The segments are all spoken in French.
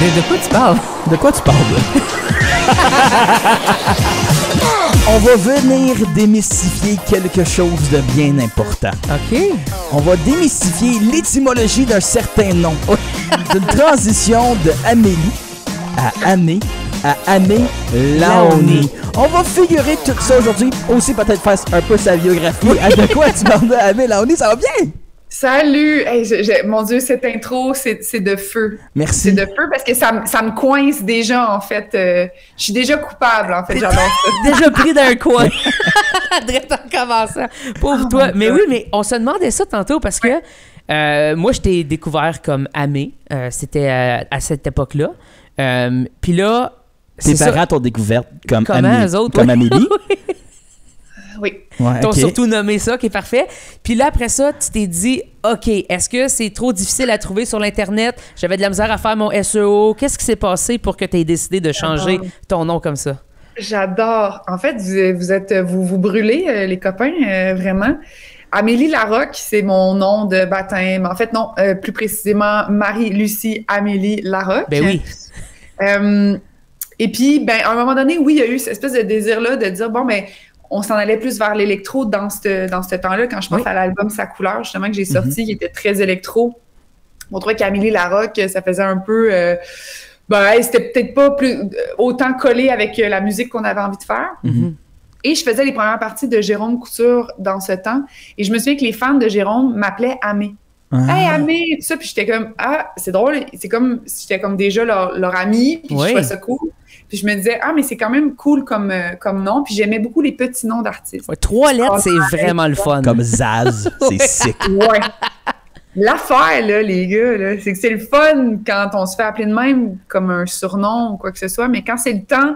De quoi tu parles? De quoi tu parles, là? On va venir démystifier quelque chose de bien important. OK. On va démystifier l'étymologie d'un certain nom. D'une transition de Amélie à Amé à Amé Laoni. On va figurer tout ça aujourd'hui. Aussi peut-être faire un peu sa biographie. De quoi tu parles de Amé Laoni? Ça va bien? Salut! Hey, mon Dieu, cette intro, c'est de feu. Merci. C'est de feu parce que ça me coince déjà, en fait. Je suis déjà coupable, en fait. J'adore ça. Déjà pris d'un coin. Direct en commençant. Pauvre toi. Mais oui, mais on se demandait ça tantôt parce que moi, je t'ai découvert comme Amé. C'était à cette époque-là. Puis là... Tes parents t'ont découvert comme Amé, eux autres, comme Amélie? Oui. Ouais, T'ont okay. surtout nommé ça, qui est parfait. Puis là, après ça, tu t'es dit, OK, est-ce que c'est trop difficile à trouver sur l'Internet? J'avais de la misère à faire mon SEO. Qu'est-ce qui s'est passé pour que tu aies décidé de changer ton nom comme ça? J'adore. En fait, vous brûlez, les copains, vraiment. Amélie Larocque, c'est mon nom de baptême. En fait, non, plus précisément, Marie-Lucie Amélie Larocque. Ben oui. Et puis, ben, à un moment donné, oui, il y a eu cette espèce de désir-là de dire, bon, ben, on s'en allait plus vers l'électro dans ce temps-là, quand je pense à l'album Sa couleur, justement, que j'ai sorti, qui était très électro. On trouvait qu'Amélie Larocque, ça faisait un peu... c'était peut-être pas autant collé avec la musique qu'on avait envie de faire. Et je faisais les premières parties de Jérôme Couture dans ce temps. Et je me souviens que les fans de Jérôme m'appelaient Amé. Hey, Amé! Tout ça. Puis j'étais comme, c'est drôle. C'est comme si j'étais comme déjà leur amie. Puis je trouvais ça cool. Puis je me disais, mais c'est quand même cool comme nom. Puis j'aimais beaucoup les petits noms d'artistes. Ouais, 3 lettres, c'est vraiment le fun. Comme Zaz, c'est sick. Ouais. L'affaire, là, les gars, là, c'est que c'est le fun quand on se fait appeler de même comme un surnom ou quoi que ce soit. Mais quand c'est le temps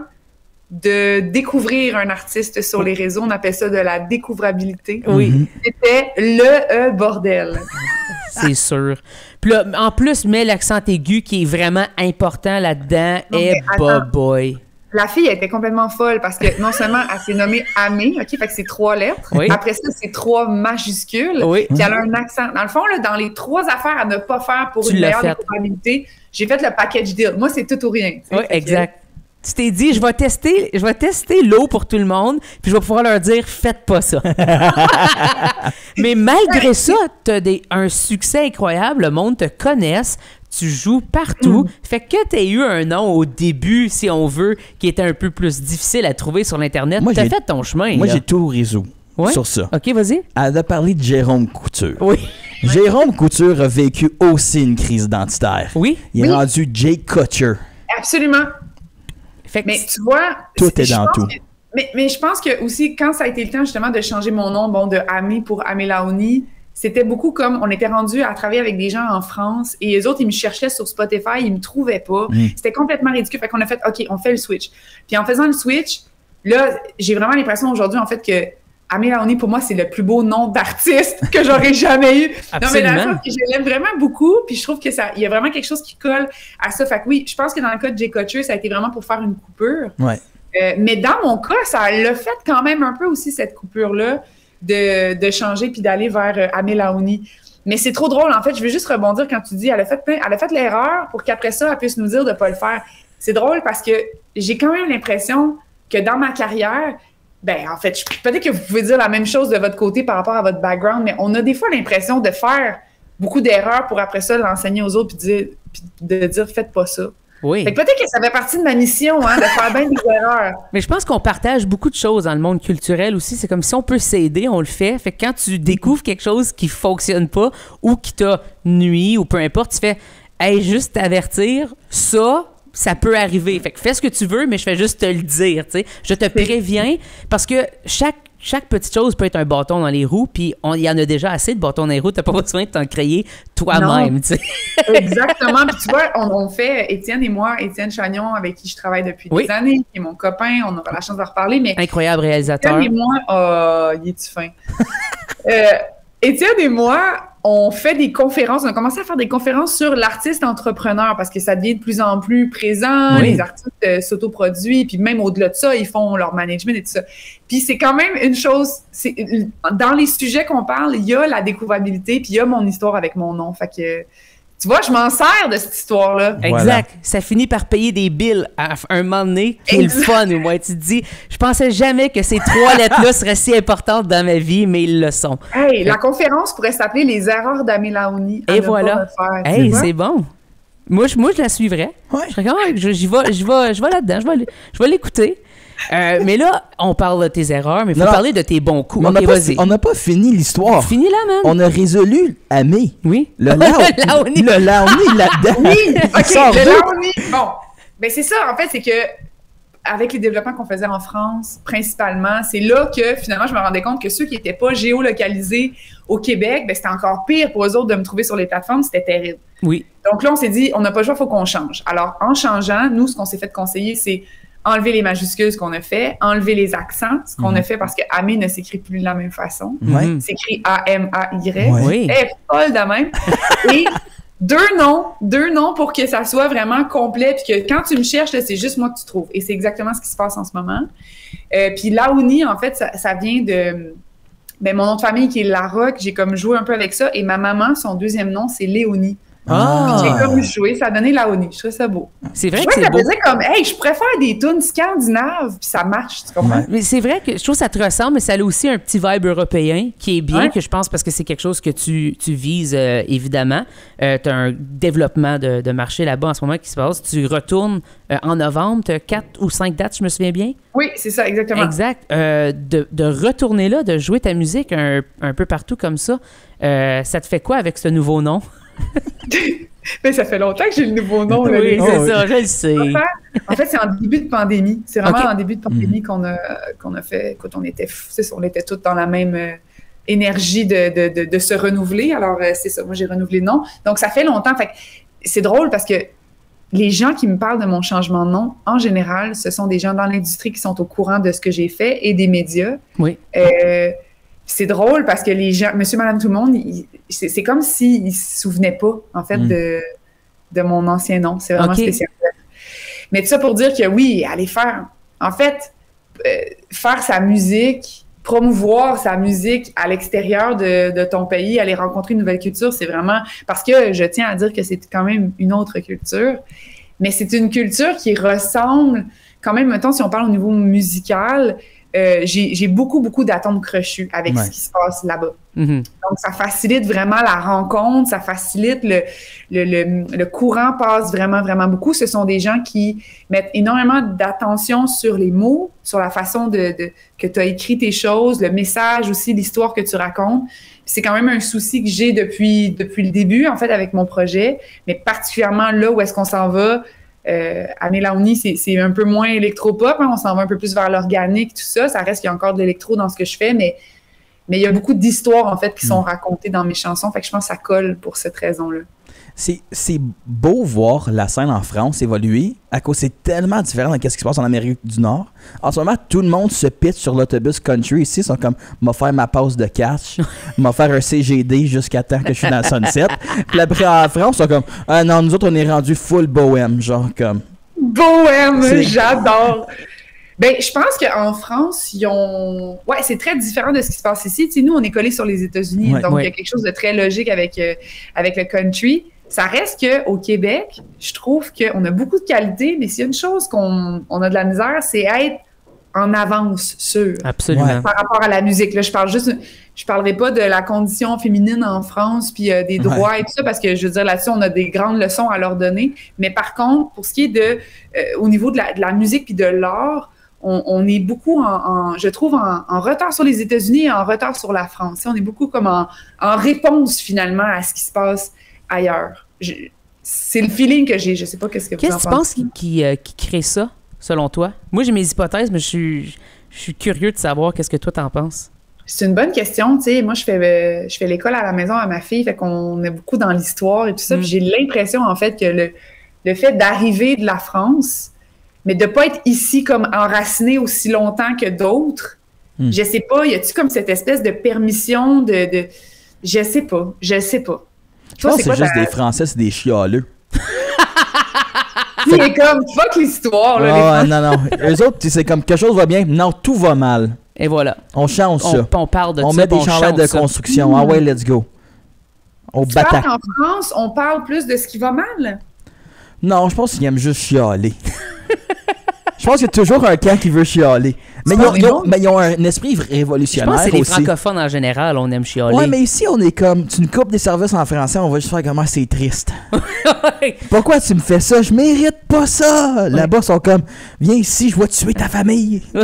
de découvrir un artiste sur les réseaux, on appelle ça de la découvrabilité. Oui. C'était le bordel. C'est sûr. Puis là, en plus, mets l'accent aigu qui est vraiment important là-dedans. Boy. La fille, elle était complètement folle parce que non seulement elle s'est nommée Amé, OK, fait que c'est 3 lettres. Oui. Après ça, c'est 3 majuscules. Oui. Puis elle a un accent. Dans le fond, là, dans les 3 affaires à ne pas faire pour une meilleure découvrabilité, j'ai fait le package deal. Moi, c'est tout ou rien. Oui, exact. Tu t'es dit, je vais tester l'eau pour tout le monde, puis je vais pouvoir leur dire, faites pas ça. Mais malgré ça, t'as un succès incroyable, le monde te connaisse, tu joues partout. Fait que t'aies eu un nom au début, si on veut, qui était un peu plus difficile à trouver sur l'Internet. T'as fait ton chemin. Moi, là. j'ai tout résolu sur ça. OK, vas-y. Elle a parlé de Jérôme Couture. Oui. Jérôme Couture a vécu aussi une crise identitaire. Oui. Il est rendu Jay Kutcher. Absolument. Fait que mais tu vois... Tout est dans tout. Mais je pense que aussi, quand ça a été le temps justement de changer mon nom, de Amé pour Amé Laoni, c'était beaucoup comme, on était rendu à travailler avec des gens en France et les autres, ils me cherchaient sur Spotify, ils me trouvaient pas. C'était complètement ridicule. Fait qu'on a fait, OK, on fait le switch. Puis en faisant le switch, là, j'ai vraiment l'impression aujourd'hui, en fait, que Amé Laoni, pour moi, c'est le plus beau nom d'artiste que j'aurais jamais eu. Absolument. Non, mais la chose que je l'aime vraiment beaucoup, puis je trouve que il y a vraiment quelque chose qui colle à ça. Fait que oui, je pense que dans le cas de Jay Kutcher, ça a été vraiment pour faire une coupure. Ouais. Mais dans mon cas, ça l'a fait quand même un peu aussi, cette coupure-là, de changer puis d'aller vers Amé Laoni. Mais c'est trop drôle, en fait. Je veux juste rebondir quand tu dis elle a fait l'erreur pour qu'après ça, elle puisse nous dire de pas le faire. C'est drôle parce que j'ai quand même l'impression que dans ma carrière, en fait, peut-être que vous pouvez dire la même chose de votre côté par rapport à votre background, mais on a des fois l'impression de faire beaucoup d'erreurs pour après ça l'enseigner aux autres puis de dire faites pas ça. Oui. Fait que peut-être que ça fait partie de ma mission, de faire bien des erreurs. Mais je pense qu'on partage beaucoup de choses dans le monde culturel aussi. C'est comme si on peut s'aider, on le fait. Fait que quand tu découvres quelque chose qui fonctionne pas ou qui t'a nui ou peu importe, tu fais « Hey, juste t'avertir, ça peut arriver. Fait que fais ce que tu veux, mais je fais juste te le dire, tu sais. Je te préviens parce que chaque petite chose peut être un bâton dans les roues, puis il y en a déjà assez de bâtons dans les roues, t'as pas besoin de t'en créer toi-même, tu sais. Exactement. Puis tu vois, on fait, Étienne et moi, Étienne Chagnon, avec qui je travaille depuis des années, qui est mon copain, on aura la chance de reparler, mais... Incroyable réalisateur. Étienne et moi, il est-tu fin? Étienne et moi, on fait des conférences, on a commencé à faire des conférences sur l'artiste entrepreneur parce que ça devient de plus en plus présent, les artistes s'autoproduisent, puis même au-delà de ça, ils font leur management et tout ça. Puis c'est quand même une chose, dans les sujets qu'on parle, il y a la découvrabilité, puis il y a mon histoire avec mon nom. Fait que Tu vois, je m'en sers de cette histoire-là. Exact. Voilà. Ça finit par payer des bills à un moment donné, qui est le fun, au moins. Tu te dis, je pensais jamais que ces 3 lettres-là seraient si importantes dans ma vie, mais ils le sont. Hey, la conférence pourrait s'appeler Les erreurs d'Amé Laouni. Et voilà. Hey, c'est bon. Moi, je la suivrais. Ouais. Je serais comme, j'y vais là-dedans. Je vais l'écouter. Mais là, on parle de tes erreurs, mais il faut parler de tes bons coups. Mais Ok, vas-y. on n'a pas fini l'histoire. Fini là, man. On a résolu Amé. Oui. Le Laouni là-dedans. Oui, OK, Sors le d'où? Laouni. Bon, ben c'est ça, en fait, c'est que avec les développements qu'on faisait en France, principalement, c'est là que, finalement, je me rendais compte que ceux qui n'étaient pas géolocalisés au Québec, ben c'était encore pire pour eux autres de me trouver sur les plateformes, c'était terrible. Oui. Donc là, on s'est dit, on n'a pas le choix, il faut qu'on change. Alors, en changeant, nous, ce qu'on s'est fait conseiller, c'est enlever les majuscules, ce qu'on a fait, enlever les accents, ce qu'on a fait parce que Amé ne s'écrit plus de la même façon. Ouais. C'est écrit A-M-A-Y. Ouais. Oui. Elle est folle de même. Et deux noms pour que ça soit vraiment complet, puis que quand tu me cherches, là, c'est juste moi que tu trouves. Et c'est exactement ce qui se passe en ce moment. Puis Laouni, en fait, ça vient de... Ben, mon nom de famille qui est Larocque, j'ai comme joué un peu avec ça. Et ma maman, son deuxième nom, c'est Léonie. Ah. J'ai comme joué, ça a donné Laouni. Je trouve ça beau. C'est vrai Je que vois c'est ça beau. faisait comme, hey, je préfère des tunes scandinaves, puis ça marche, tu comprends? Ouais. Mais c'est vrai que je trouve que ça te ressemble, mais ça a aussi un petit vibe européen qui est bien, Ouais. que je pense parce que c'est quelque chose que tu vises évidemment. Tu as un développement de marché là-bas en ce moment qui se passe. Tu retournes en novembre, tu as 4 ou 5 dates, je me souviens bien. Oui, c'est ça, exactement. Exact. De retourner là, de jouer ta musique un peu partout comme ça, ça te fait quoi avec ce nouveau nom? Mais ça fait longtemps que j'ai le nouveau nom. Là, Oui, les- c'est ça, je le sais. En fait, c'est en début de pandémie. C'est vraiment Ok. en début de pandémie qu'on a fait. Écoute, on était tous dans la même énergie de se renouveler. Alors, c'est ça. Moi, j'ai renouvelé le nom. Donc, ça fait longtemps. Fait que c'est drôle parce que les gens qui me parlent de mon changement de nom, en général, ce sont des gens dans l'industrie qui sont au courant de ce que j'ai fait et des médias. Oui. C'est drôle parce que les gens, monsieur, madame, tout le monde, c'est comme s'ils ne se souvenaient pas, en fait, de mon ancien nom. C'est vraiment Ok. spécial. Mais tout ça pour dire que oui, aller faire, en fait, faire sa musique, promouvoir sa musique à l'extérieur de ton pays, aller rencontrer une nouvelle culture, c'est vraiment... Parce que je tiens à dire que c'est quand même une autre culture, mais c'est une culture qui ressemble, quand même, mettons, si on parle au niveau musical... j'ai beaucoup d'atomes crochus avec ce qui se passe là-bas. Mhm. Donc, ça facilite vraiment la rencontre, ça facilite le courant passe vraiment beaucoup. Ce sont des gens qui mettent énormément d'attention sur les mots, sur la façon que tu as écrit tes choses, le message aussi, l'histoire que tu racontes. C'est quand même un souci que j'ai depuis le début, en fait, avec mon projet, mais particulièrement là où est-ce qu'on s'en va. Amé Laouni, c'est un peu moins électropop, hein, on s'en va un peu plus vers l'organique, tout ça. Ça reste qu'il y a encore de l'électro dans ce que je fais, mais il y a beaucoup d'histoires, en fait, qui sont racontées dans mes chansons. Fait que je pense que ça colle pour cette raison-là. C'est beau voir la scène en France évoluer à cause c'est tellement différent de ce qui se passe en Amérique du Nord. En ce moment, tout le monde se pitch sur l'autobus country ici. Ils sont comme, m'a faire ma passe de cash, m'a faire un CGD jusqu'à temps que je suis dans le sunset. Puis après, en France, ils sont comme, ah non, nous autres, on est rendu full bohème. Genre comme. Bohème, j'adore! Ben, je pense qu'en France, ils ont... Ouais, c'est très différent de ce qui se passe ici. Tu sais, nous, on est collés sur les États-Unis, donc il y a quelque chose de très logique avec le country. Ça reste qu'au Québec, je trouve qu'on a beaucoup de qualité, mais s'il y a une chose qu'on a de la misère, c'est être en avance sur. Absolument. Ouais. Par rapport à la musique. Là, je parlerai pas de la condition féminine en France, puis des droits et tout ça, parce que je veux dire, là-dessus, on a des grandes leçons à leur donner. Mais par contre, pour ce qui est au niveau de la musique puis de l'art, on est beaucoup, je trouve, en retard sur les États-Unis et en retard sur la France. On est beaucoup comme en réponse, finalement, à ce qui se passe ailleurs. C'est le feeling que j'ai. Je sais pas qu'est-ce que vous en pensez. Qu'est-ce que tu penses qui crée ça, selon toi? Moi, j'ai mes hypothèses, mais je suis curieux de savoir qu'est-ce que toi, t'en penses. C'est une bonne question. Tu sais, moi, je fais l'école à la maison à ma fille, fait qu'on est beaucoup dans l'histoire et tout ça. Puis j'ai l'impression, en fait, que le fait d'arriver de la France, mais de pas être ici comme enraciné aussi longtemps que d'autres, je sais pas, y a-tu comme cette espèce de permission je sais pas. Je pense que c'est juste des Français, c'est des chialeux. Qui est comme fuck l'histoire, là. Ah, non. Eux autres, c'est comme quelque chose va bien. Non, tout va mal. Et voilà. On change ça. On parle de On ça. met des on chandails chante de ça. construction. Ah ouais, let's go. Au Tu parles batac. qu'en France, on parle plus de ce qui va mal? Non, je pense qu'ils aiment juste chialer. Je pense qu'il y a toujours un camp qui veut chialer. Mais ils ont un esprit Je révolutionnaire pense que c'est les aussi. francophones en général, on aime chialer. Ouais, mais ici, on est comme... Tu nous coupes des services en français, on va juste faire comment c'est triste. Pourquoi tu me fais ça? Je mérite pas ça! Là-bas, ils sont comme... Viens ici, je vais tuer ta famille. Tu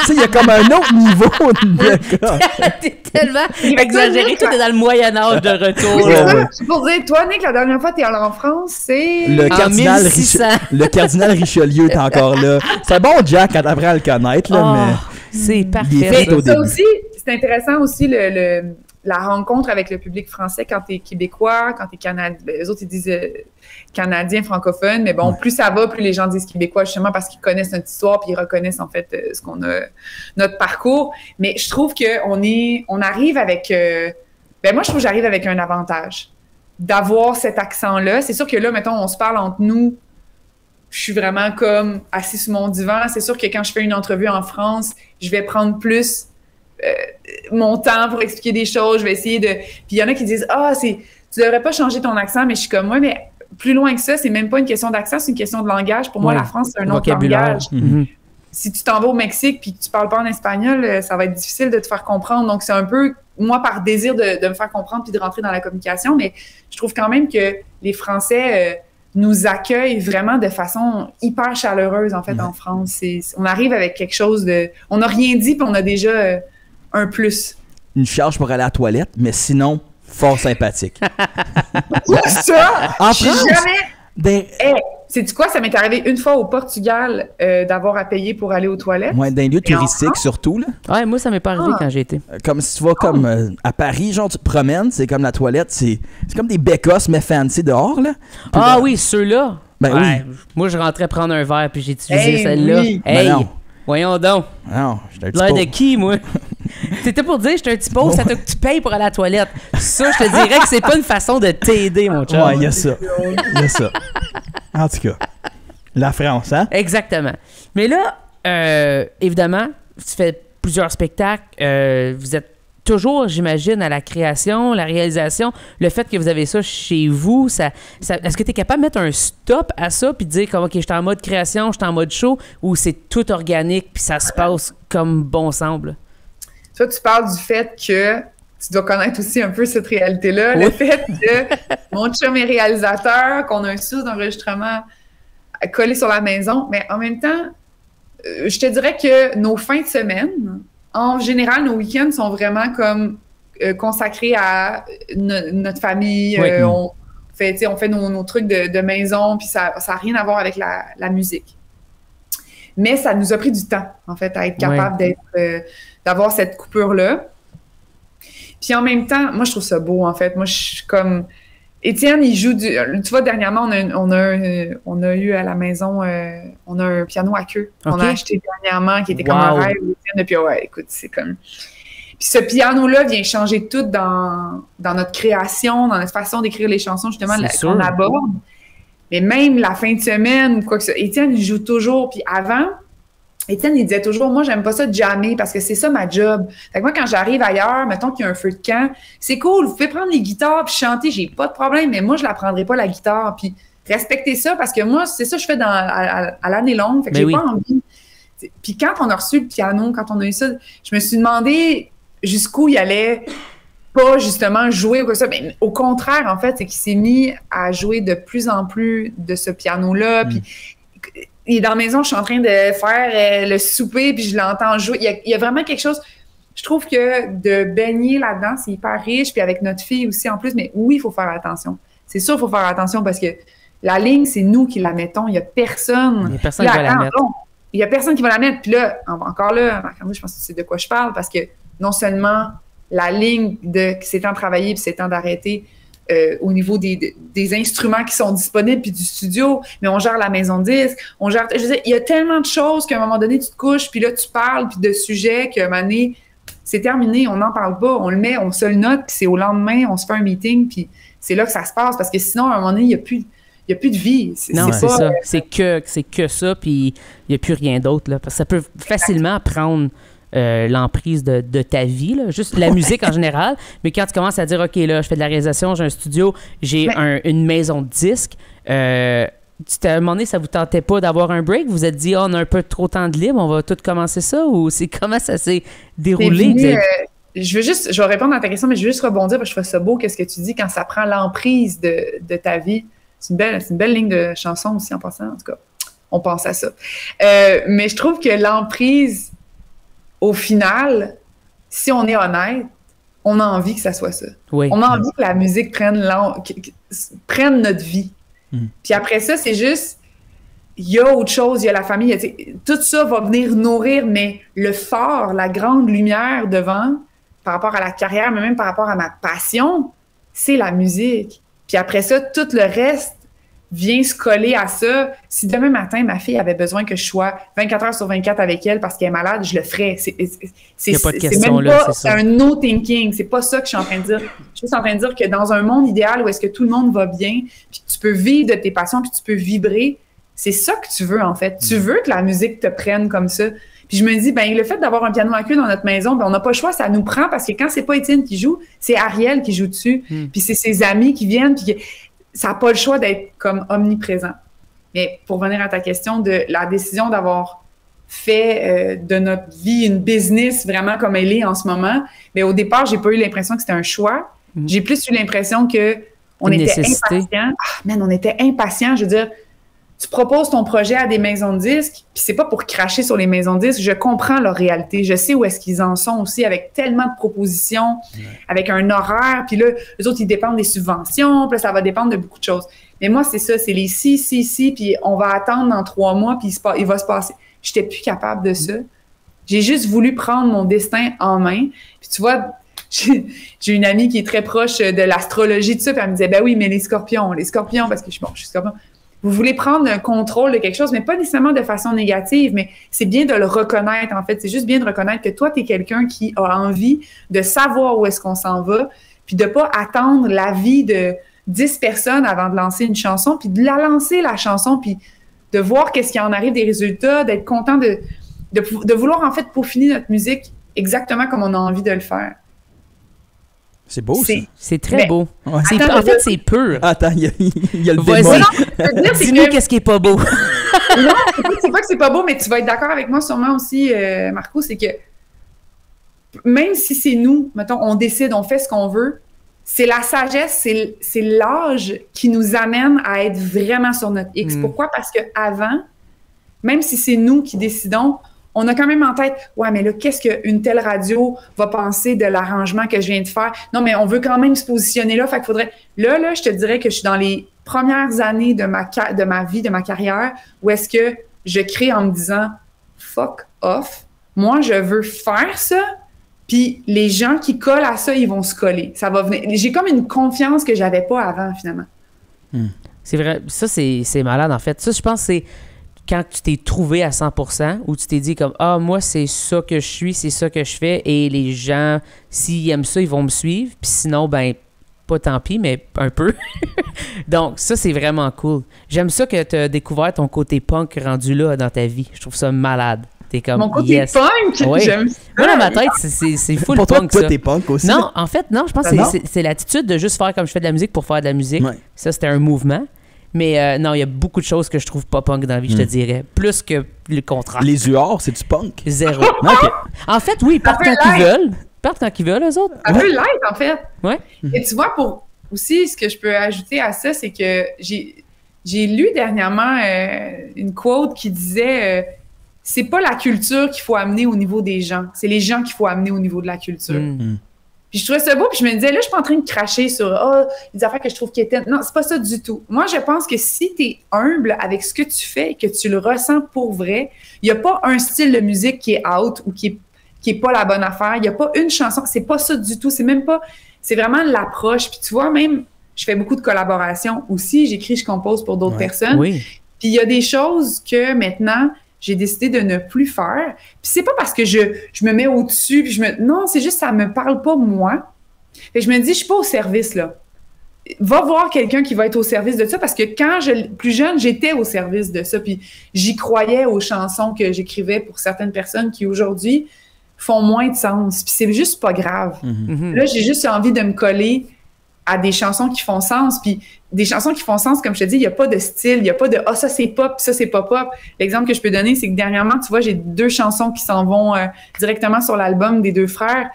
sais, il y a comme un autre niveau de gars. T'es tellement exagéré, toi t'es dans le Moyen-Âge de retour. Ouais, là. ouais. Je pour dire, toi, Nick, la dernière fois que t'es allé en France, c'est... Le En cardinal, 1600. le cardinal Richelieu est encore là. C'est un bon Jack quand t'apprends à le connaître, là, mais... C'est Il est parfait. fait Mais au ça début. aussi, c'est intéressant aussi la rencontre avec le public français quand t'es québécois, quand t'es canadien. Les autres, ils disent canadien, francophone, mais bon, plus ça va, plus les gens disent québécois, justement parce qu'ils connaissent notre histoire puis ils reconnaissent en fait ce qu'on a, notre parcours. Mais je trouve on arrive avec... moi, je trouve que j'arrive avec un avantage d'avoir cet accent-là. C'est sûr que là, mettons, on se parle entre nous, je suis vraiment comme assis sur mon divan. C'est sûr que quand je fais une entrevue en France, je vais prendre plus mon temps pour expliquer des choses. Je vais essayer de... Puis il y en a qui disent « Ah, tu devrais pas changer ton accent. » Mais je suis comme « Ouais, mais plus loin que ça, c'est même pas une question d'accent, c'est une question de langage. Pour moi, la France, c'est un autre langage. Si tu t'en vas au Mexique puis que tu parles pas en espagnol, ça va être difficile de te faire comprendre. Donc, c'est un peu, moi, par désir de me faire comprendre puis de rentrer dans la communication. Mais je trouve quand même que les Français... nous accueillent vraiment de façon hyper chaleureuse, en fait, en France. On arrive avec quelque chose de... On n'a rien dit, puis on a déjà un plus. Une charge pour aller à la toilette, mais sinon, fort sympathique. Où ça? En J'ai France? jamais... sais-tu quoi? Ça m'est arrivé une fois au Portugal d'avoir à payer pour aller aux toilettes. Ouais, d'un lieu Et en touristique France? surtout, là. Ouais, moi, ça m'est pas arrivé quand j'ai été. Comme si tu vas comme à Paris, genre tu te promènes, c'est comme la toilette, c'est comme des bécosses mais fancy dehors, là. Puis Ah là- oui, ceux-là. Ben Ouais, oui. Moi, je rentrais prendre un verre puis j'ai utilisé Hey, celle-là. oui. Ben Hey, non. voyons donc. Non, j'étais un petit L'air de peu... qui, moi? C'était pour dire, j'étais un petit pauvre, ça te tu payes pour aller à la toilette. Ça, je te dirais que c'est pas une façon de t'aider, mon chum. Ouais, il y a ça. Il y a ça. En tout cas, la France, hein? Exactement. Mais là, évidemment, tu fais plusieurs spectacles. Vous êtes toujours, j'imagine, à la création, la réalisation. Le fait que vous avez ça chez vous, est-ce que tu es capable de mettre un stop à ça puis de dire comme, OK, je suis en mode création, je suis en mode show, ou c'est tout organique puis ça se passe comme bon semble? Toi, tu parles du fait que tu dois connaître aussi un peu cette réalité-là. Oui. Le fait que mon chum est réalisateur, qu'on a un sous d'enregistrement collé sur la maison. Mais en même temps, je te dirais que nos fins de semaine, en général, nos week-ends sont vraiment comme consacrés à notre famille. Oui. On fait nos trucs de maison, puis ça n'a rien à voir avec la musique. Mais ça nous a pris du temps, en fait, à être capable d'avoir cette coupure-là. Puis en même temps, moi, je trouve ça beau, en fait. Moi, je suis comme... Étienne, il joue du... Tu vois, dernièrement, on a eu à la maison, on a un piano à queue qu'on a acheté dernièrement, qui était comme un rêve. Étienne, puis ouais, écoute, c'est comme... Puis ce piano-là vient changer tout dans notre création, dans notre façon d'écrire les chansons, justement, qu'on aborde. Mais même la fin de semaine, quoi que ce soit, Étienne, il joue toujours. Puis avant, Étienne, il disait toujours, moi, j'aime pas ça de jammer parce que c'est ça ma job. Fait que moi, quand j'arrive ailleurs, mettons qu'il y a un feu de camp, c'est cool, vous pouvez prendre les guitares puis chanter, j'ai pas de problème, mais moi, je la prendrai pas la guitare. Puis respectez ça parce que moi, c'est ça que je fais à l'année longue. Fait que j'ai pas envie. Puis quand on a reçu le piano, quand on a eu ça, je me suis demandé jusqu'où il allait pas justement jouer ou quoi que ça. Mais au contraire, en fait, c'est qu'il s'est mis à jouer de plus en plus de ce piano-là. Puis il est dans la maison, je suis en train de faire le souper, puis je l'entends jouer. Il y a vraiment quelque chose... Je trouve que de baigner là-dedans, c'est hyper riche, puis avec notre fille aussi en plus, mais oui, il faut faire attention. C'est sûr, il faut faire attention parce que la ligne, c'est nous qui la mettons. Il n'y a personne... Il n'y a personne qui va la mettre. Il n'y a personne qui va la mettre. Puis là, encore là, Marc-André, je pense que c'est de quoi je parle, parce que non seulement la ligne de c'est temps de travailler puis c'est temps d'arrêter au niveau des instruments qui sont disponibles puis du studio, mais on gère la maison de disque, on gère... Je veux dire, il y a tellement de choses qu'à un moment donné, tu te couches, puis là, tu parles, puis de sujets qu'à un moment donné, c'est terminé, on n'en parle pas, on le met, on se le note, puis c'est au lendemain, on se fait un meeting, puis c'est là que ça se passe, parce que sinon, à un moment donné, il n'y a plus de vie. Non, c'est ça. C'est que ça, puis il n'y a plus rien d'autre, là. Parce que ça peut facilement prendre l'emprise de ta vie, là, juste la musique en général. Mais quand tu commences à dire, OK, là, je fais de la réalisation, j'ai un studio, j'ai une maison de disques, à un moment donné, ça vous tentait pas d'avoir un break? Vous vous êtes dit, on a un peu trop de temps de libre, on va tout commencer ça? Ou c'est comment ça s'est déroulé? Je vais répondre à ta question, mais je veux juste rebondir parce que je trouve ça beau, qu'est-ce que tu dis, quand ça prend l'emprise de ta vie. C'est une belle ligne de chanson aussi, en passant, en tout cas. On pense à ça. Mais je trouve que l'emprise, au final, si on est honnête, on a envie que ça soit ça. Oui. On a envie que la musique prenne notre vie. Puis après ça, c'est juste, il y a autre chose, il y a la famille, tout ça va venir nourrir, mais le phare, la grande lumière devant, par rapport à la carrière, mais même par rapport à ma passion, c'est la musique. Puis après ça, tout le reste vient se coller à ça. Si demain matin, ma fille avait besoin que je sois 24 heures sur 24 avec elle parce qu'elle est malade, je le ferais. Il n'y a pas de question, même pas, c'est un no thinking. C'est pas ça que je suis en train de dire. Je suis juste en train de dire que dans un monde idéal où est-ce que tout le monde va bien, puis que tu peux vivre de tes passions, puis tu peux vibrer, c'est ça que tu veux, en fait. Tu veux que la musique te prenne comme ça. Puis je me dis, le fait d'avoir un piano à queue dans notre maison, on n'a pas le choix, ça nous prend, parce que quand c'est pas Étienne qui joue, c'est Ariel qui joue dessus, puis c'est ses amis qui viennent, puis ça n'a pas le choix d'être comme omniprésent. Mais pour venir à ta question de la décision d'avoir fait de notre vie une business vraiment comme elle est en ce moment, mais au départ, j'ai pas eu l'impression que c'était un choix. J'ai plus eu l'impression que on était impatients. On était impatients. Je veux dire, tu proposes ton projet à des maisons de disques, puis c'est pas pour cracher sur les maisons de disques. Je comprends leur réalité. Je sais où est-ce qu'ils en sont aussi, avec tellement de propositions, avec un horaire. Puis là, les autres, ils dépendent des subventions. Puis là, ça va dépendre de beaucoup de choses. Mais moi, c'est ça. C'est les si, puis on va attendre dans 3 mois, puis il va se passer. J'étais plus capable de ça. J'ai juste voulu prendre mon destin en main. Puis tu vois, j'ai une amie qui est très proche de l'astrologie, tout ça, puis elle me disait, oui, mais les scorpions, parce que je suis scorpion. Vous voulez prendre un contrôle de quelque chose, mais pas nécessairement de façon négative, mais c'est bien de le reconnaître, en fait. C'est juste bien de reconnaître que toi, tu es quelqu'un qui a envie de savoir où est-ce qu'on s'en va, puis de pas attendre l'avis de 10 personnes avant de lancer une chanson, puis de la lancer, la chanson, puis de voir qu'est-ce qui en arrive des résultats, d'être content de vouloir, en fait, peaufiner notre musique exactement comme on a envie de le faire. C'est beau, ça. C'est très beau. Ouais. En fait, c'est pur. Attends, il y a le démon. Dis-nous qu'est-ce qui est pas beau. Non, c'est pas que c'est pas beau, mais tu vas être d'accord avec moi sûrement aussi, Marco, c'est que même si c'est nous, mettons, on décide, on fait ce qu'on veut, c'est la sagesse, c'est l'âge qui nous amène à être vraiment sur notre X. Pourquoi? Parce qu'avant, même si c'est nous qui décidons, on a quand même en tête, mais là, qu'est-ce qu'une telle radio va penser de l'arrangement que je viens de faire? Non, mais on veut quand même se positionner là, fait qu'il faudrait... Là, je te dirais que je suis dans les premières années de ma vie, de ma carrière, où est-ce que je crée en me disant « fuck off, moi, je veux faire ça, puis les gens qui collent à ça, ils vont se coller. Ça va venir. » J'ai comme une confiance que j'avais pas avant, finalement. C'est vrai, ça, c'est malade, en fait. Ça, je pense que c'est quand tu t'es trouvé à 100%, où tu t'es dit comme « Ah, moi, c'est ça que je suis, c'est ça que je fais, et les gens, s'ils aiment ça, ils vont me suivre, puis sinon, pas tant pis, mais un peu. » Donc, ça, c'est vraiment cool. J'aime ça que tu as découvert ton côté punk rendu là dans ta vie. Je trouve ça malade. T'es comme, mon côté punk, oui. J'aime ça. Moi, dans ma tête, c'est full pour punk, toi, ça. t'es punk aussi? Non, en fait, non, je pense que c'est l'attitude de juste faire comme je fais de la musique pour faire de la musique. Ouais. Ça, c'était un mouvement. Mais non, il y a beaucoup de choses que je trouve pas punk dans la vie, je te dirais. Plus que le contraire. Les huards, c'est du punk? Zéro. Okay. En fait, oui, ils partent quand ils veulent. Ils partent quand ils veulent, eux autres. Ça peut l'être, en fait. Ouais. Et tu vois, pour aussi, ce que je peux ajouter à ça, c'est que j'ai lu dernièrement une quote qui disait c'est pas la culture qu'il faut amener au niveau des gens, c'est les gens qu'il faut amener au niveau de la culture. Puis je trouvais ça beau, puis je me disais, là, je suis pas en train de cracher sur les affaires que je trouve qui étaient... Non, c'est pas ça du tout. Moi, je pense que si tu es humble avec ce que tu fais et que tu le ressens pour vrai, il n'y a pas un style de musique qui est out ou qui est pas la bonne affaire. Il n'y a pas une chanson. C'est pas ça du tout. C'est même pas... C'est vraiment l'approche. Puis tu vois, même, je fais beaucoup de collaborations aussi. J'écris, je compose pour d'autres personnes. Oui. Puis il y a des choses que maintenant... j'ai décidé de ne plus faire. Puis c'est pas parce que je me mets au-dessus, puis non, c'est juste ça me parle pas moi. Fait que je me dis, je suis pas au service, là. Va voir quelqu'un qui va être au service de ça, parce que quand plus jeune, j'étais au service de ça, puis j'y croyais aux chansons que j'écrivais pour certaines personnes qui, aujourd'hui, font moins de sens. Puis c'est juste pas grave. Là, j'ai juste envie de me coller à des chansons qui font sens. Puis des chansons qui font sens, comme je te dis, il n'y a pas de style, il n'y a pas de « Ah, ça c'est pop, ça c'est pas pop ». L'exemple que je peux donner, c'est que dernièrement, tu vois, j'ai 2 chansons qui s'en vont directement sur l'album des 2 frères.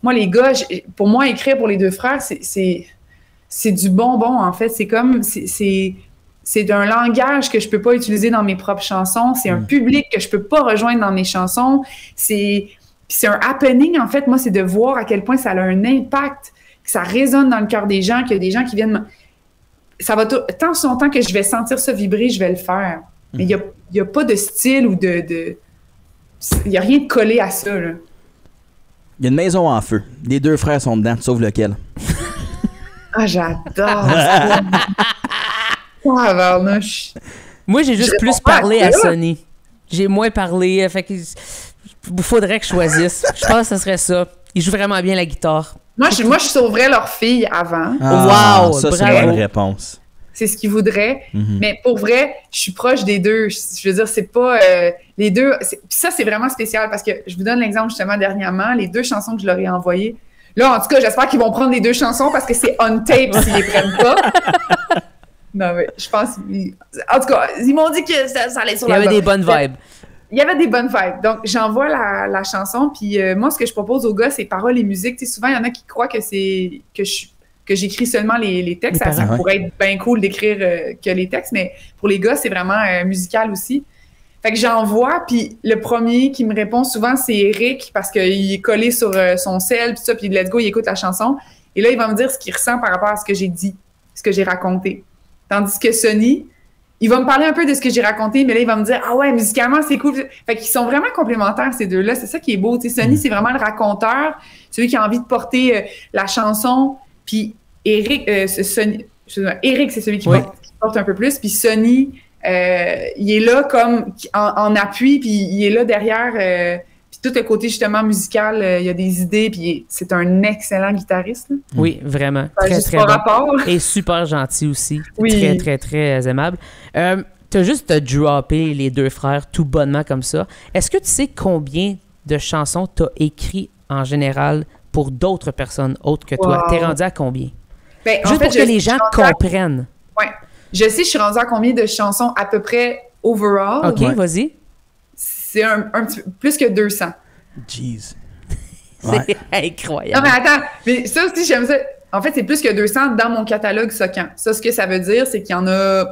Moi, les gars, pour moi, écrire pour les 2 frères, c'est du bonbon, en fait. C'est comme... C'est un langage que je peux pas utiliser dans mes propres chansons. C'est un public que je peux pas rejoindre dans mes chansons. C'est un happening, en fait. Moi, c'est de voir à quel point ça a un impact, que ça résonne dans le cœur des gens, qu'il y a des gens qui viennent... Ça va tant longtemps que je vais sentir ça vibrer, je vais le faire. Mais il y a pas de style ou de... Il y a rien de collé à ça, là. Il y a une maison en feu. Les 2 frères sont dedans, sauf lequel? Ah, j'adore ça! Moi, j'ai juste plus parlé à Sonny. J'ai moins parlé, fait que faudrait que je choisisse. Je pense que ce serait ça. Il joue vraiment bien la guitare. Moi, je sauverais leur fille avant. Wow! Ça, c'est une bonne réponse. C'est ce qu'ils voudraient. Mais pour vrai, je suis proche des 2. Je veux dire, c'est pas... les 2... Puis ça, c'est vraiment spécial parce que je vous donne l'exemple justement dernièrement. Les 2 chansons que je leur ai envoyées. Là, en tout cas, j'espère qu'ils vont prendre les 2 chansons parce que c'est on tape s'ils les prennent pas. Non, mais je pense... En tout cas, ils m'ont dit que ça allait sur la... Il y avait des bonnes vibes. Il y avait des bonnes vibes. Donc, j'envoie la chanson. Puis moi, ce que je propose aux gars, c'est paroles et musique. Tu sais, souvent, il y en a qui croient que j'écris seulement les textes. Ça pourrait être bien cool d'écrire que les textes. Mais pour les gars, c'est vraiment musical aussi. Fait que j'envoie. Puis le premier qui me répond souvent, c'est Eric parce qu'il est collé sur son sel. Puis ça, puis let's go, il écoute la chanson. Et là, il va me dire ce qu'il ressent par rapport à ce que j'ai dit, ce que j'ai raconté. Tandis que Sonny, il va me parler un peu de ce que j'ai raconté, mais là, il va me dire « Ah ouais, musicalement, c'est cool. » Fait qu'ils sont vraiment complémentaires, ces 2-là. C'est ça qui est beau. Tu sais, Sonny, c'est vraiment le raconteur, celui qui a envie de porter la chanson. Puis Eric, Eric, c'est celui qui porte un peu plus. Puis Sonny, il est là comme en appui, puis il est là derrière... Puis tout le côté, justement, musical, il y a des idées, puis c'est un excellent guitariste. Là. Oui, vraiment. Très, très bon. Et super gentil aussi. Oui. Très, très, très aimable. T'as juste droppé les 2 frères tout bonnement comme ça. Est-ce que tu sais combien de chansons t'as écrit en général pour d'autres personnes autres que toi? T'es rendu à combien? Ben, juste pour que les gens comprennent. Oui. Je sais, je suis rendue à combien de chansons à peu près overall. OK, vas-y. C'est un petit peu plus que 200. Jeez. C'est incroyable. Non, mais attends. Mais ça aussi, j'aime ça. En fait, c'est plus que 200 dans mon catalogue Socan. Ça, ce que ça veut dire, c'est qu'il y en a...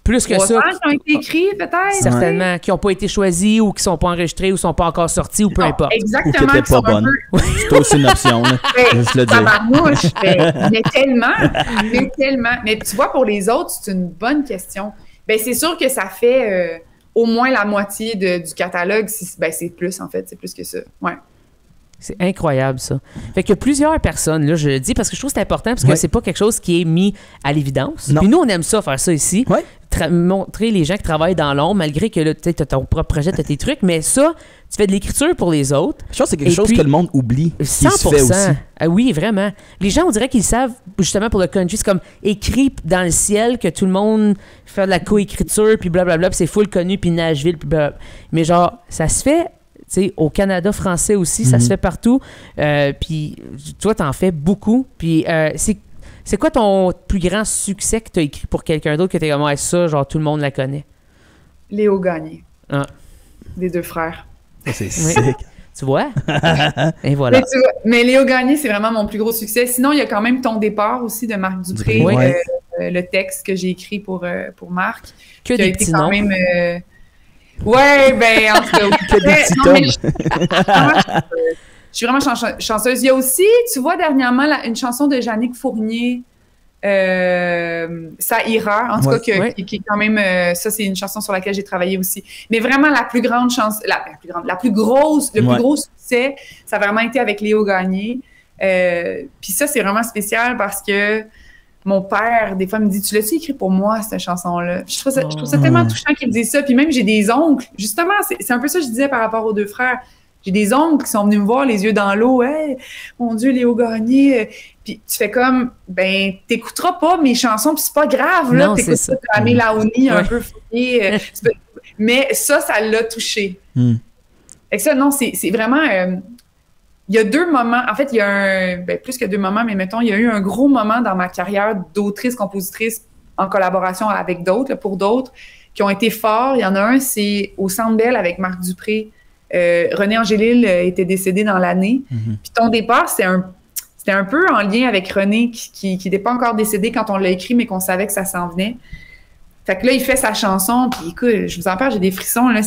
Plus que ça. Qui ont été écrits, peut-être. Certainement. Qui n'ont pas été choisis ou qui ne sont pas enregistrés ou ne sont pas encore sortis ou peu importe. Exactement. Ou qui n'étaient pas bonnes. C'est aussi une option. Là. Juste le dire. Mais tellement. Mais tu vois, pour les autres, c'est une bonne question. Ben, c'est sûr que ça fait... au moins la moitié du catalogue, c'est plus, en fait. C'est plus que ça. Ouais. C'est incroyable, ça. Fait que plusieurs personnes, là, je le dis parce que je trouve que c'est important parce que c'est pas quelque chose qui est mis à l'évidence. Puis nous, on aime ça, faire ça ici. Ouais. Montrer les gens qui travaillent dans l'ombre, malgré que tu as ton propre projet, tu as tes trucs, mais ça, tu fais de l'écriture pour les autres. Je pense que c'est quelque chose que le monde oublie. 100%. Se fait aussi. Ah oui, vraiment. Les gens, on dirait qu'ils savent, justement, pour le country, c'est comme écrit dans le ciel que tout le monde fait de la coécriture, puis blablabla, puis c'est full connu, puis Nashville, puis blablabla. Mais genre, ça se fait... Tu sais, au Canada français aussi, ça se fait partout. Puis toi, t'en fais beaucoup. Puis c'est quoi ton plus grand succès que t'as écrit pour quelqu'un d'autre que t'es comme, ouais, ça, genre, tout le monde la connaît? Léo Gagné. Ah. Des 2 frères. C'est sick. Tu vois? Et voilà. Mais Léo Gagné, c'est vraiment mon plus gros succès. Sinon, il y a quand même Ton départ aussi de Marc Dupré. Le texte que j'ai écrit pour Marc. Que des petits noms. Ouais, ben, en tout cas, que des petits tomes. Je suis vraiment chanceuse. Il y a aussi, tu vois, dernièrement, une chanson de Yannick Fournier, Ça ira, en tout cas, qui est quand même, ça, c'est une chanson sur laquelle j'ai travaillé aussi. Mais vraiment, la plus grande chance, le plus gros succès, ça a vraiment été avec Léo Gagné. Puis ça, c'est vraiment spécial parce que mon père, des fois, me dit « Tu l'as-tu écrit pour moi, cette chanson-là? » Je trouve ça tellement touchant qu'il me dise ça. Puis même, j'ai des oncles. Justement, c'est un peu ça que je disais par rapport aux 2 frères. J'ai des oncles qui sont venus me voir les yeux dans l'eau. « Hey, mon Dieu, Léo Gagné! » Puis tu fais comme « Ben, t'écouteras pas mes chansons, puis c'est pas grave, là. T'écoutes ça, Amé Laoni, un peu fouillé. » Mais ça l'a touché. Fait que ça, non, c'est vraiment... il y a 2 moments, en fait, il y a plus que 2 moments, mais mettons, il y a eu un gros moment dans ma carrière d'autrice-compositrice en collaboration avec d'autres, là, pour d'autres, qui ont été forts. Il y en a un, c'est au Centre Bell avec Marc Dupré. René Angélil était décédé dans l'année. Puis ton départ, c'était un peu en lien avec René qui n'était pas encore décédé quand on l'a écrit, mais qu'on savait que ça s'en venait. Fait que là, il fait sa chanson, puis écoute, je vous en parle, j'ai des frissons, là,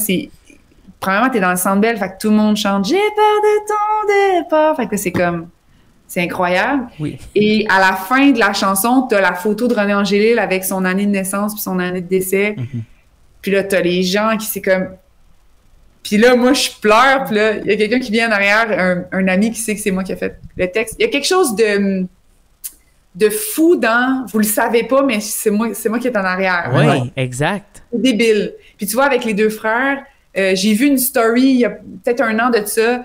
premièrement, t'es dans le Centre Bell, fait que tout le monde chante « J'ai peur de ton départ », fait que c'est incroyable. Oui. Et à la fin de la chanson, t'as la photo de René Angélil avec son année de naissance puis son année de décès. Puis là, t'as les gens qui, c'est comme... Puis là, moi, je pleure, puis là, il y a quelqu'un qui vient en arrière, un ami qui sait que c'est moi qui ai fait le texte. Il y a quelque chose de fou dans « Vous le savez pas, mais c'est moi qui est en arrière. » Oui, exact. C'est débile. Puis tu vois, avec les 2 frères, j'ai vu une story il y a peut-être 1 an de ça.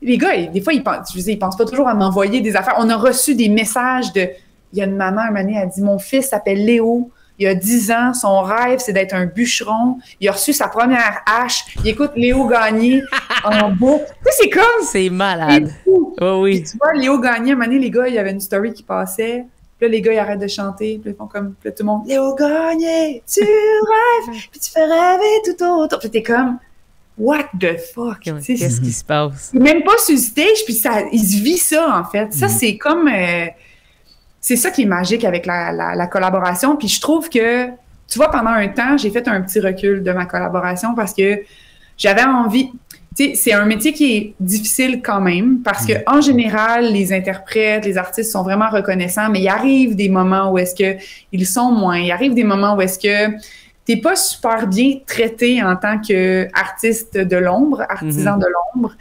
Les gars, des fois, ils pensent pas toujours à m'envoyer des affaires. On a reçu des messages il y a une maman, un moment donné, elle dit « Mon fils s'appelle Léo. Il a 10 ans. Son rêve, c'est d'être un bûcheron. Il a reçu sa première hache. Il écoute Léo Gagné en boucle. » Tu sais, c'est comme... C'est malade. C'est fou. Oh oui. Puis tu vois, Léo Gagné, un moment donné, les gars, il y avait une story qui passait. Puis là, les gars, ils arrêtent de chanter. Puis ils font comme... Puis là, tout le monde... « Léo Gagné, tu rêves. Puis tu fais rêver tout autour. » Puis t'es comme... What the fuck? Qu'est-ce qui se passe? Il n'est même pas sur le stage, puis il se vit ça, en fait. Ça, c'est comme... c'est ça qui est magique avec la collaboration. Puis je trouve que, tu vois, pendant un temps, j'ai fait un petit recul de ma collaboration parce que j'avais envie... Tu sais, c'est un métier qui est difficile quand même parce que en général, les interprètes, les artistes sont vraiment reconnaissants, mais il arrive des moments où est-ce que ils sont moins. Il arrive des moments où est-ce que t'es pas super bien traité en tant qu'artiste de l'ombre, artisan de l'ombre.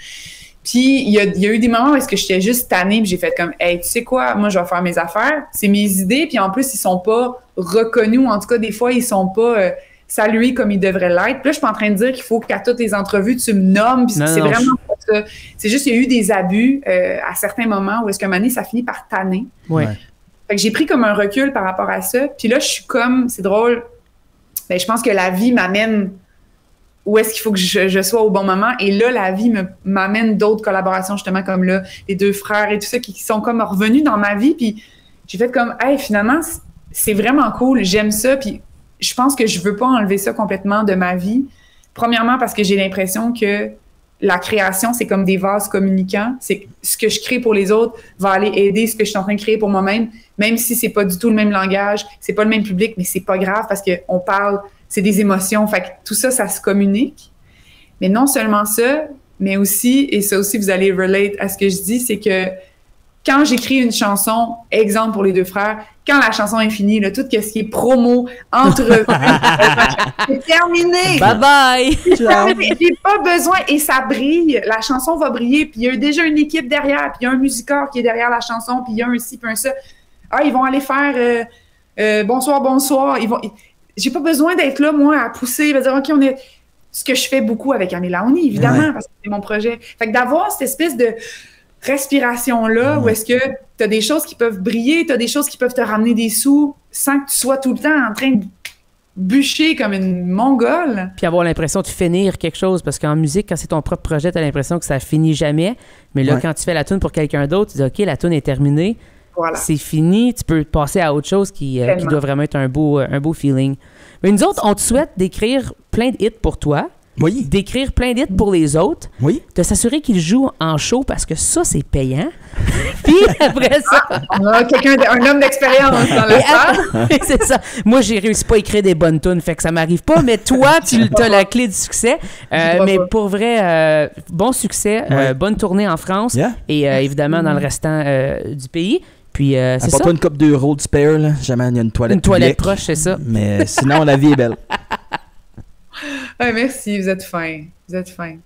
Puis, il y a eu des moments où est-ce que j'étais juste tannée, puis j'ai fait comme, hey, tu sais quoi, moi, je vais faire mes affaires, c'est mes idées, puis en plus, ils sont pas reconnus, ou en tout cas, des fois, ils sont pas salués comme ils devraient l'être. Puis là, je suis pas en train de dire qu'il faut qu'à toutes les entrevues, tu me nommes, puis c'est vraiment pas ça. C'est juste qu'il y a eu des abus à certains moments où est-ce qu'à un moment donné, ça finit par tanner. Ouais. Fait que j'ai pris comme un recul par rapport à ça, puis là, je suis comme, c'est drôle, ben, je pense que la vie m'amène où est-ce qu'il faut que je sois au bon moment. Et là, la vie m'amène d'autres collaborations, justement, comme là, les 2 frères et tout ça, qui sont comme revenus dans ma vie. Puis j'ai fait comme, hey, finalement, c'est vraiment cool, j'aime ça. Puis je pense que je veux pas enlever ça complètement de ma vie. Premièrement, parce que j'ai l'impression que la création, c'est comme des vases communicants. C'est ce que je crée pour les autres va aller aider ce que je suis en train de créer pour moi-même, même si c'est pas du tout le même langage, c'est pas le même public, mais c'est pas grave parce que on parle, c'est des émotions. Fait que tout ça, ça se communique. Mais non seulement ça, mais aussi, et ça aussi, vous allez relate à ce que je dis, c'est que quand j'écris une chanson, exemple pour les 2 frères, quand la chanson est finie, là, tout ce qui est promo, entrevue, c'est terminé. Bye bye. J'ai pas besoin, et ça brille, la chanson va briller, puis il y a déjà une équipe derrière, puis il y a un musiceur qui est derrière la chanson, puis il y a un ci, puis un ça. Ah, ils vont aller faire bonsoir, bonsoir. J'ai pas besoin d'être là, moi, à pousser, à dire, OK, on est... Ce que je fais beaucoup avec Ané Laoni, évidemment, parce que c'est mon projet. Fait que d'avoir cette espèce de respiration-là, où est-ce que tu as des choses qui peuvent briller, tu as des choses qui peuvent te ramener des sous sans que tu sois tout le temps en train de bûcher comme une mongole. Puis avoir l'impression de finir quelque chose, parce qu'en musique, quand c'est ton propre projet, tu as l'impression que ça finit jamais. Mais là, quand tu fais la tune pour quelqu'un d'autre, tu dis, OK, la tune est terminée, c'est fini, tu peux passer à autre chose qui doit vraiment être un beau feeling. Mais nous autres, on te souhaite d'écrire plein de hits pour toi. Oui. D'écrire plein d'hits pour les autres. Oui. De s'assurer qu'ils jouent en show parce que ça, c'est payant. Puis après ça... on a un homme d'expérience dans le salle. C'est ça. Moi, j'ai réussi pas à écrire des bonnes tunes, fait que ça m'arrive pas. Mais toi, tu as la clé du succès. Mais pour vrai, bon succès. Bonne tournée en France. Et évidemment, dans le restant du pays. Puis, c'est ça. Apporte-toi une coupe d'euros de spare, là. Jamais il y a une toilette. Une toilette proche, c'est ça. Mais sinon, la vie est belle. Ouais, merci, vous êtes fins. Vous êtes fins.